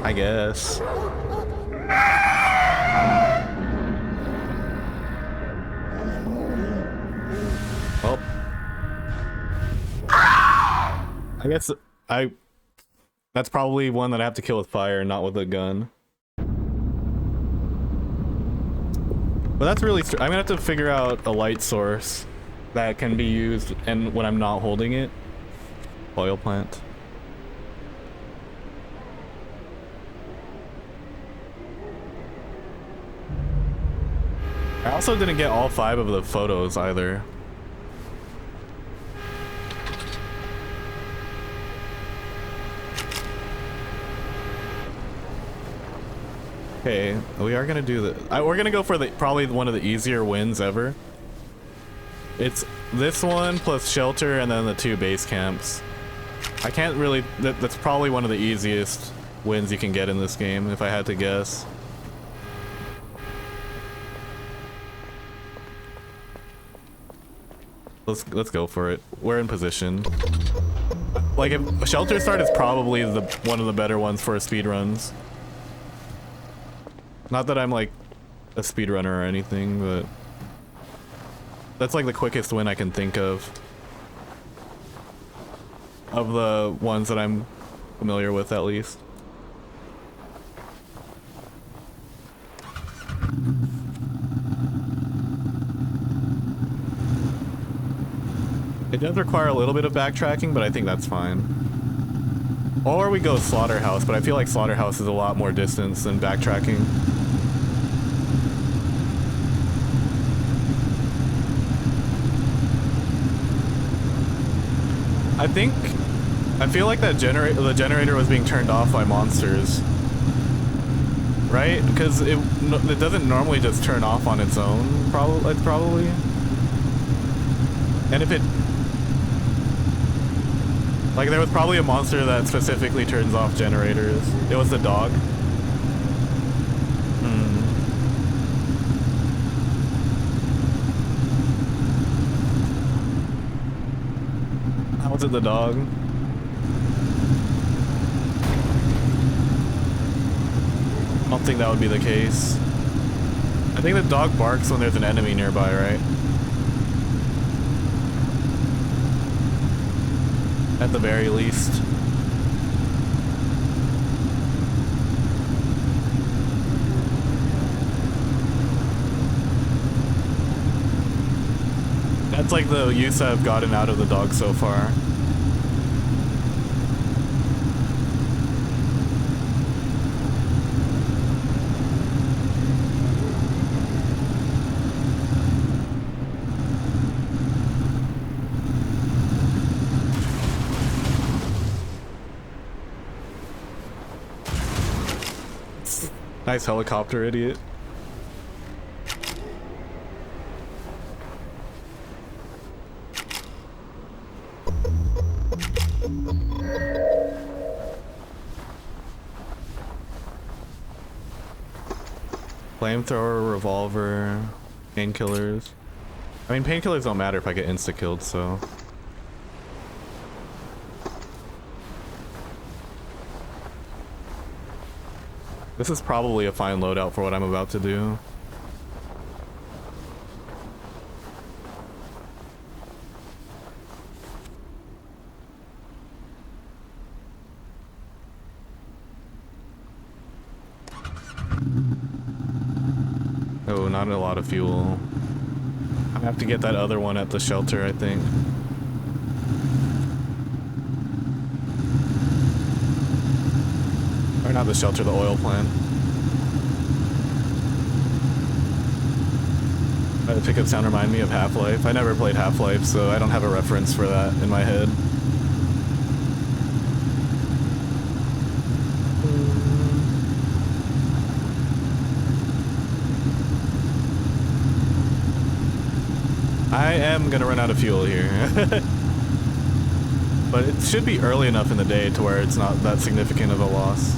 I guess. Well, I guess that's probably one that I have to kill with fire, not with a gun. But that's really I'm gonna have to figure out a light source that can be used and when I'm not holding it. Oil plant. I also didn't get all 5 of the photos either. Okay, we are gonna do the. We're gonna go for the probably one of the easier wins ever. It's this one plus shelter and then the 2 base camps. I can't really. That's probably one of the easiest wins you can get in this game, if I had to guess. Let's go for it. We're in position. Like, if shelter start is probably one of the better ones for speed runs. Not that I'm like a speedrunner or anything, but that's like the quickest win I can think of the ones that I'm familiar with, at least. It does require a little bit of backtracking, but I think that's fine. Or we go Slaughterhouse, but I feel like Slaughterhouse is a lot more distance than backtracking. I feel like that the generator was being turned off by monsters, right? Because it doesn't normally just turn off on its own. Probably. And if it, like, there was probably a monster that specifically turns off generators. It was the dog. How was it the dog? I don't think that would be the case. I think the dog barks when there's an enemy nearby, right? At the very least. That's like the use I've gotten out of the dog so far. Nice helicopter, idiot. Flamethrower, revolver, painkillers. I mean, painkillers don't matter if I get insta-killed, so This is probably a fine loadout for what I'm about to do. Oh, not a lot of fuel. I have to get that other one at the shelter, I think. Or not the shelter, the oil plant. The pickup sound remind me of Half-Life. I never played Half-Life, so I don't have a reference for that in my head. I am gonna run out of fuel here. But it should be early enough in the day to where it's not that significant of a loss.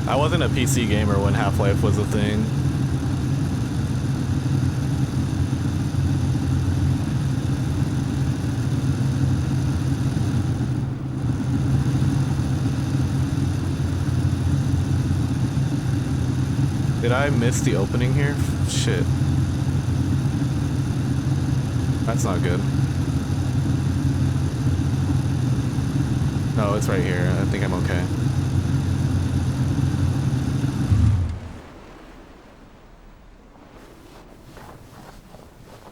I wasn't a PC gamer when Half-Life was a thing. Did I miss the opening here? Shit. That's not good. No, it's right here. I think I'm okay.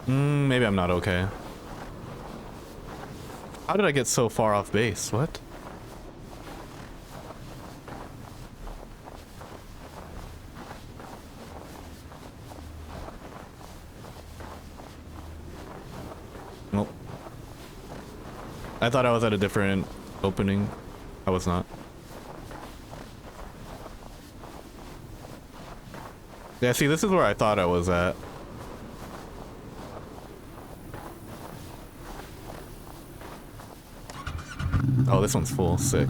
Maybe I'm not okay. How did I get so far off base? What? Nope. I thought I was at a different opening. I was not. Yeah, see, this is where I thought I was at. Oh, this one's full. Sick.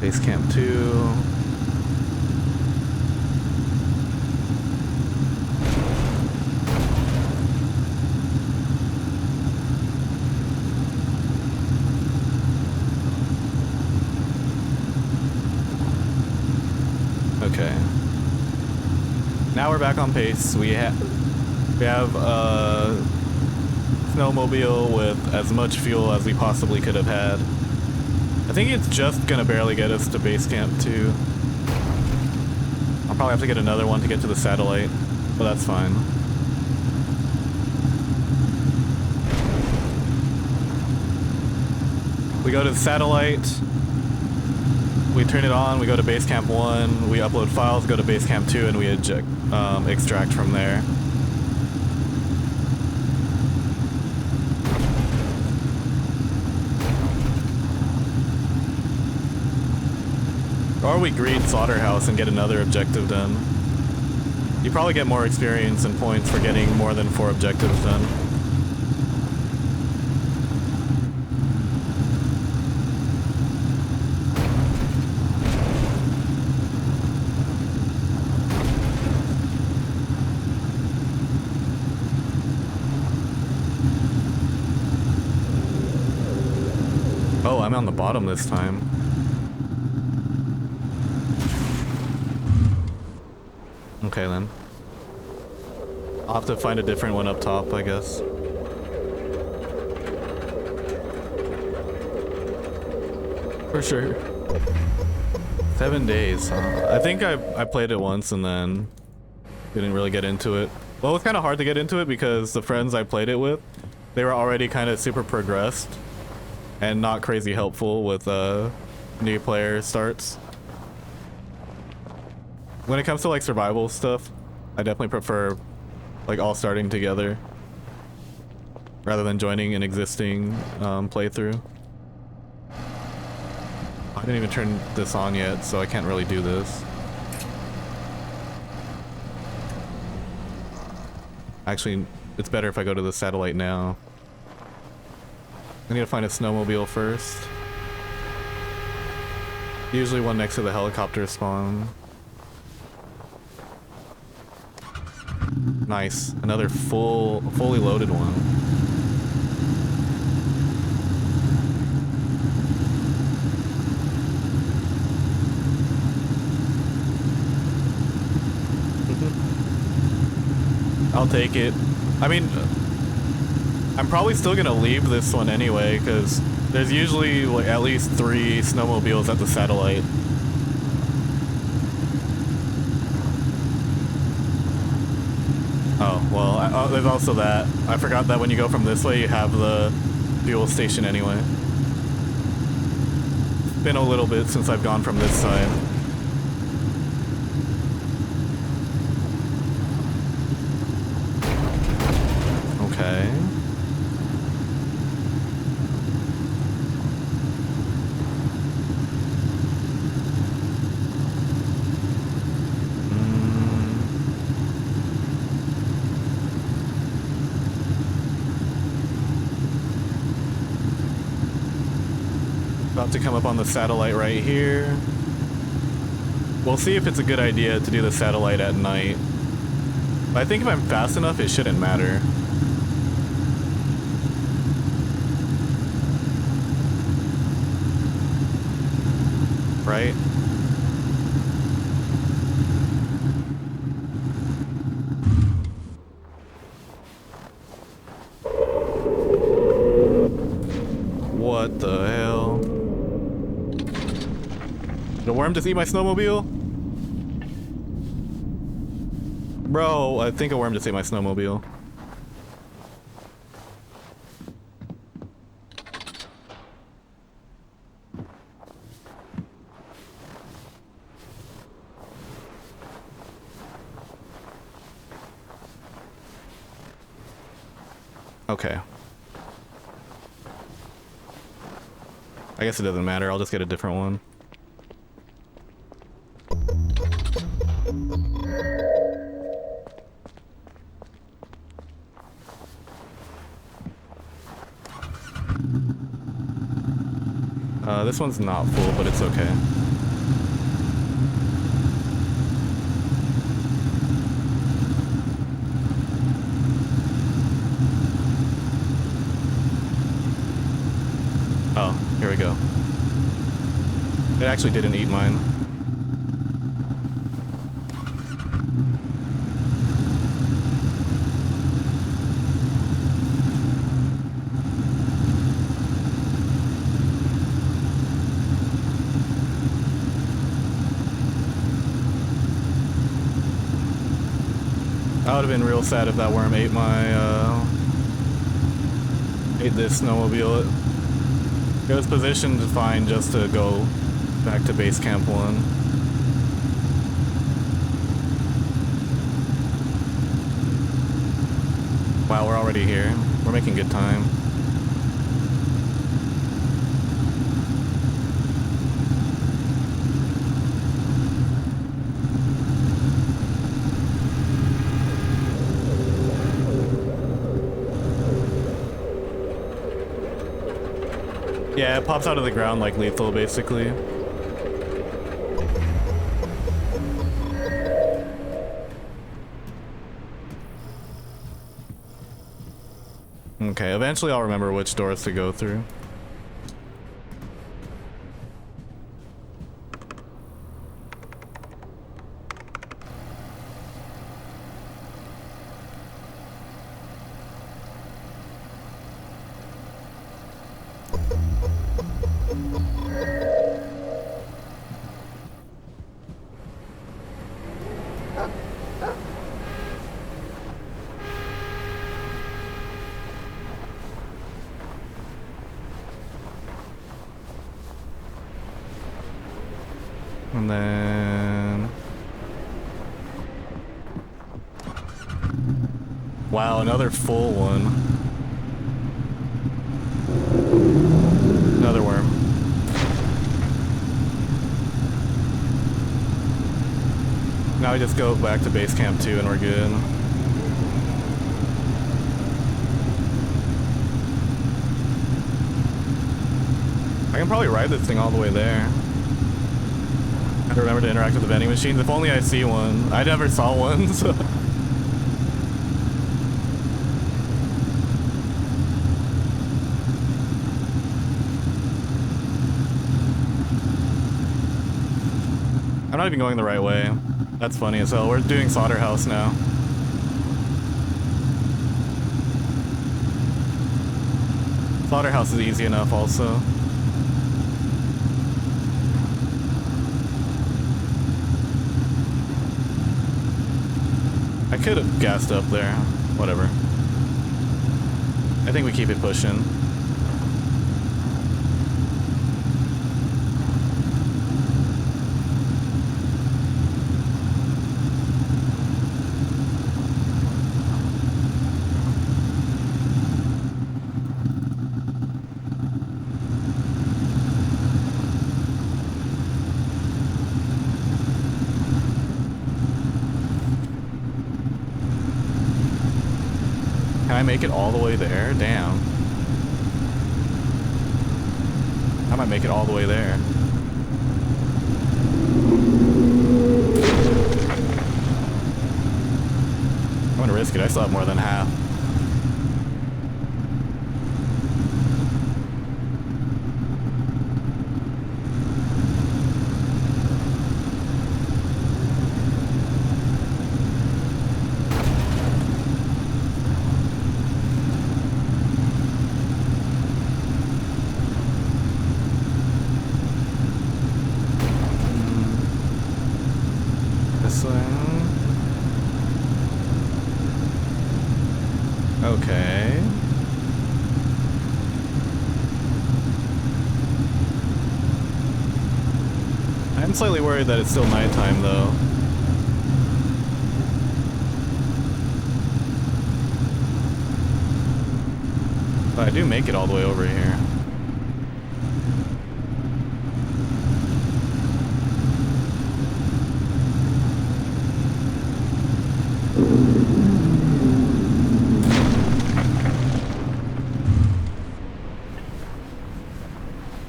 Base camp 2. Okay. Now we're back on pace. We have a snowmobile with as much fuel as we possibly could have had. I think it's just gonna barely get us to base camp 2. I'll probably have to get another one to get to the satellite, but that's fine. We go to the satellite. We turn it on, we go to base camp 1, we upload files, go to base camp 2, and we extract from there. Or we greet Slaughterhouse and get another objective done. You probably get more experience and points for getting more than 4 objectives done. Oh, I'm on the bottom this time. Okay then. I'll have to find a different one up top, I guess. For sure. 7 days, huh? I think I played it once and then didn't really get into it. Well, it was kind of hard to get into it because the friends I played it with, they were already kind of super progressed and not crazy helpful with new player starts. When it comes to like survival stuff, I definitely prefer like all starting together rather than joining an existing playthrough. I didn't even turn this on yet, so I can't really do this. Actually, it's better if I go to the satellite now. I need to find a snowmobile first. Usually one next to the helicopter spawn. Nice. Another fully loaded one. I'll take it. I mean, I'm probably still gonna leave this one anyway, because there's usually like at least 3 snowmobiles at the satellite. Oh, well, there's also that. I forgot that when you go from this way, you have the fuel station anyway. It's been a little bit since I've gone from this side. Okay. About to come up on the satellite right here. We'll see if it's a good idea to do the satellite at night. But I think if I'm fast enough, it shouldn't matter. Right? What the hell? Did a worm just eat my snowmobile? Bro, I think a worm just ate my snowmobile. Okay. I guess it doesn't matter, I'll just get a different one. This one's not full, but it's okay. Oh, here we go. It actually didn't eat mine. I would have been real sad if that worm ate ate this snowmobile. It was positioned fine just to go back to base camp 1. Wow, we're already here. We're making good time. Yeah, it pops out of the ground like lethal, basically. Okay, eventually I'll remember which doors to go through. And then... Wow, another full one. Another worm. probably just go back to base camp 2 and we're good. I can probably ride this thing all the way there. I have to remember to interact with the vending machines. If only I see one. I never saw one, so. I'm not even going the right way. That's funny as hell. We're doing Slaughterhouse now. Slaughterhouse is easy enough also. I could have gassed up there. Whatever. I think we keep it pushing. Can I make it all the way there? Damn. I might make it all the way there. I'm gonna risk it. I still have more than half. Okay. I'm slightly worried that it's still nighttime though. But I do make it all the way over here.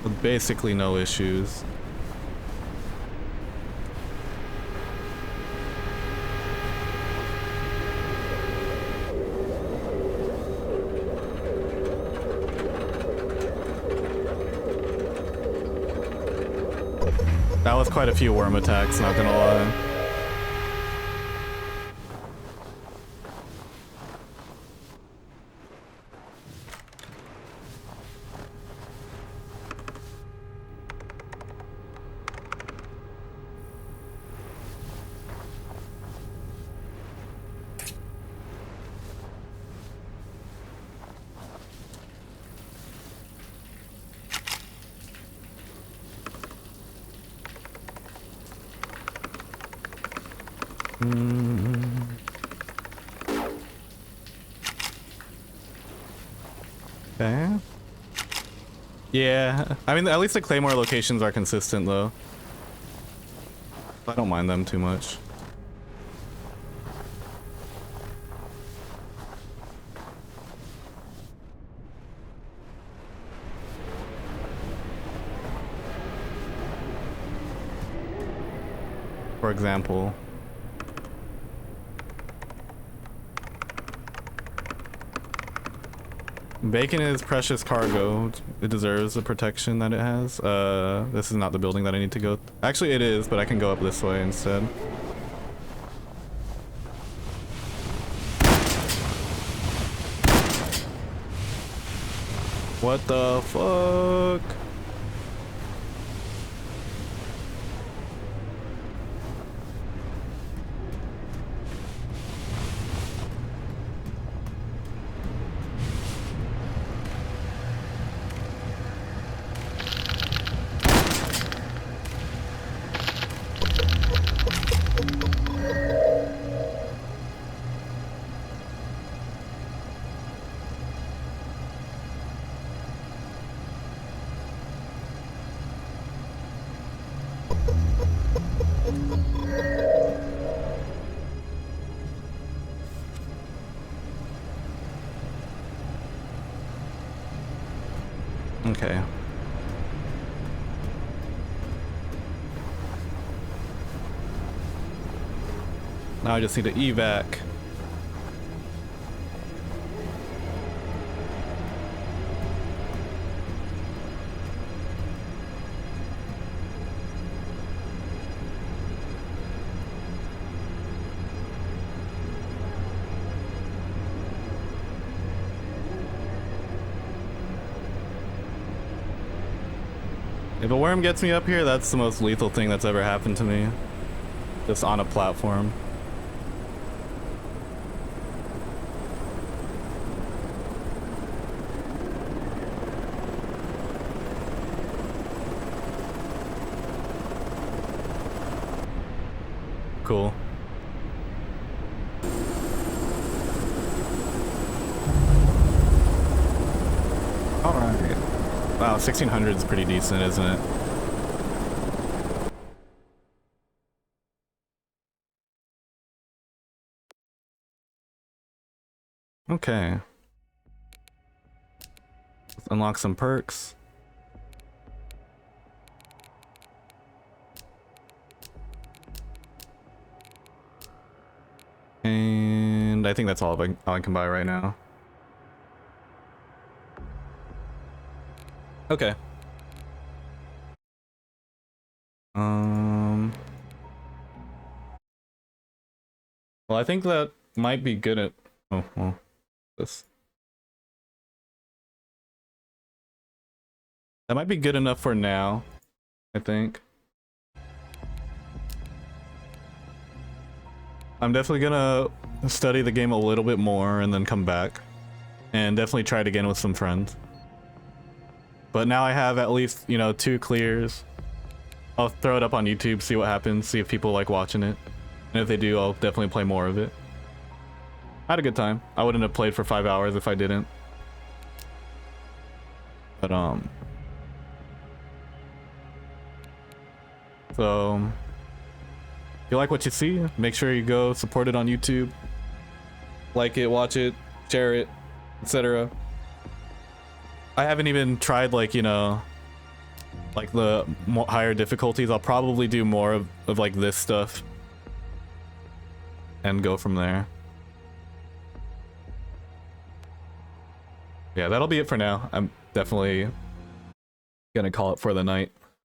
With basically no issues. That was quite a few worm attacks, not gonna lie. Okay. Yeah, I mean, at least the Claymore locations are consistent, though. I don't mind them too much. For example. Bacon is precious cargo. It deserves the protection that it has. This is not the building that I need to go. Actually, it is, but I can go up this way instead. What the fuck? Okay. Now I just need to evac. If a worm gets me up here, that's the most lethal thing that's ever happened to me. Just on a platform. Cool. Alright. Wow, 1600 is pretty decent, isn't it? Okay. Let's unlock some perks. And I think that's all I can buy right now. Okay. Well, I think that might be good at... Oh, well. This. That might be good enough for now, I think. I'm definitely gonna study the game a little bit more and then come back. And definitely try it again with some friends. But now I have at least, you know, 2 clears. I'll throw it up on YouTube, see what happens, see if people like watching it. And if they do, I'll definitely play more of it. I had a good time. I wouldn't have played for 5 hours if I didn't. But, so... if you like what you see, make sure you go support it on YouTube. Like it, watch it, share it, etc. I haven't even tried, like, you know, like the higher difficulties. I'll probably do more of like this stuff and go from there. Yeah, that'll be it for now. I'm definitely gonna call it for the night.